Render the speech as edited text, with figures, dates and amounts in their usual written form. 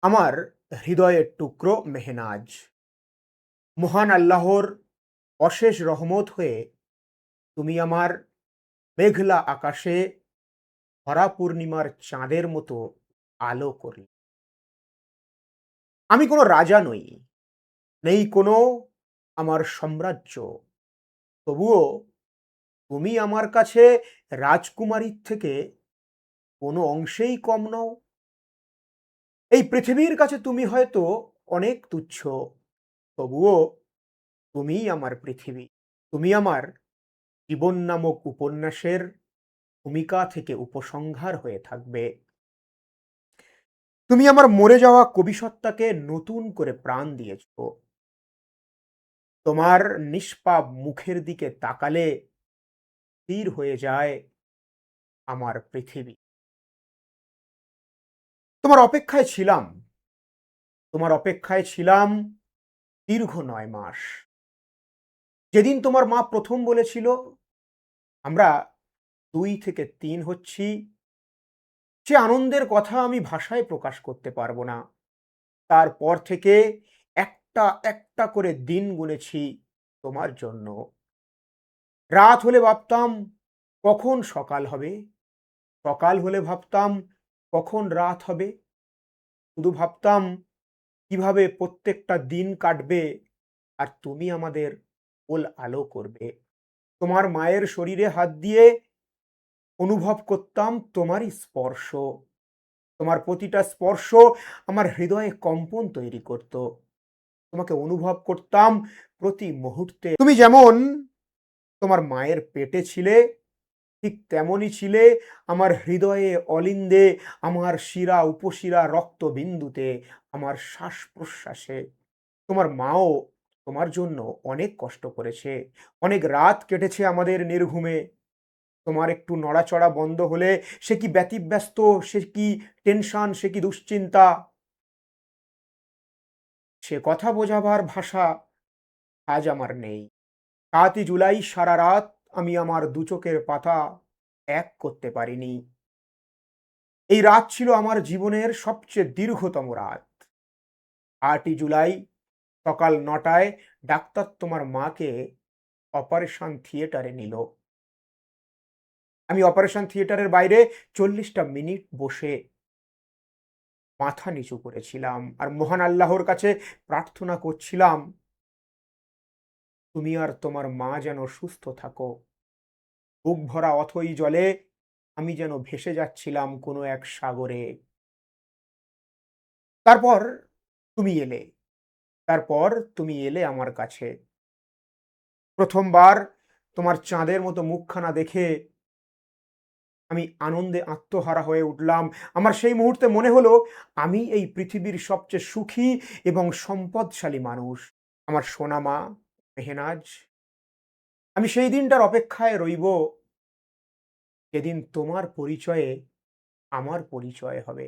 আমার হৃদয়ের টুকরো মেহনাজ, মহান আল্লাহর অশেষ রহমত হয়ে তুমি আমার মেঘলা আকাশে ভরা পূর্ণিমার চাঁদের মতো আলো করলে। আমি কোনো রাজা নই, নেই কোনো আমার সাম্রাজ্য, তবুও তুমি আমার কাছে রাজকুমারীর থেকে কোনো অংশেই কম নও। এই পৃথিবীর কাছে তুমি হয়তো অনেক তুচ্ছ, তবুও তুমিই আমার পৃথিবী। তুমি আমার জীবন নামক উপন্যাসের ভূমিকা থেকে উপসংহার হয়ে থাকবে। তুমি আমার মরে যাওয়া কবিসত্তাকে নতুন করে প্রাণ দিয়েছ। তোমার নিষ্পাপ মুখের দিকে তাকালে স্থির হয়ে যায় আমার পৃথিবী। তোমার অপেক্ষায় ছিলাম, তোমার অপেক্ষায় ছিলাম দীর্ঘ ৯ মাস। যেদিন তোমার মা প্রথম বলেছিল আমরা ২ থেকে ৩ হচ্ছি, সে আনন্দের কথা আমি ভাষায় প্রকাশ করতে পারবো না। তারপর থেকে একটা একটা করে দিন গুনেছি তোমার জন্য। রাত হলে ভাবতাম কখন সকাল হবে, সকাল হলে ভাবতাম কখন রাত হবে। শুধু ভাবতাম কিভাবে প্রত্যেকটা দিন কাটবে আর তুমি আমাদের কোল আলো করবে। তোমার মায়ের শরীরে হাত দিয়ে অনুভব করতাম তোমারই স্পর্শ। তোমার প্রতিটা স্পর্শ আমার হৃদয়ে কম্পন তৈরি করত। তোমাকে অনুভব করতাম প্রতি মুহূর্তে। তুমি যেমন তোমার মায়ের পেটে ছিলে, ঠিক তেমনই ছিলে আমার হৃদয়ে, অলিন্দে, আমার শিরা উপশিরা রক্তবিন্দুতে, আমার শ্বাস প্রশ্বাসে। তোমার মাও তোমার জন্য অনেক কষ্ট করেছে, অনেক রাত কেটেছে আমাদের নির্ঘুমে। তোমার একটু নড়াচড়া বন্ধ হলে সে কি ব্যতিব্যস্ত, সে কি টেনশন, সে কি দুশ্চিন্তা, সে কথা বোঝাবার ভাষা আজ আমার নেই। ৭ই জুলাই সারা রাত আমি আমার দু চোখের পাতা এক করতে পারিনি। এই রাত ছিল আমার জীবনের সবচেয়ে দীর্ঘতম রাত। ৮ই জুলাই সকাল ৯টায় ডাক্তার তোমার মাকে অপারেশন থিয়েটারে নিল। আমি অপারেশন থিয়েটারের বাইরে ৪০টা মিনিট বসে মাথা নিচু করেছিলাম আর মহান আল্লাহর কাছে প্রার্থনা করছিলাম তুমি আর তোমার মা যেন সুস্থ থাকো। বুক ভরা অথই জলে আমি যেন ভেসে যাচ্ছিলাম কোনো এক সাগরে। তারপর তুমি এলে, তারপর তুমি এলে আমার কাছে। প্রথমবার তোমার চাঁদের মতো মুখখানা দেখে আমি আনন্দে আত্মহারা হয়ে উঠলাম। আমার সেই মুহূর্তে মনে হলো আমি এই পৃথিবীর সবচেয়ে সুখী এবং সম্পদশালী মানুষ। আমার সোনা মা মেহনাজ, আমি সেই দিনটার অপেক্ষায় রইব যেদিন তোমার পরিচয়ে আমার পরিচয় হবে।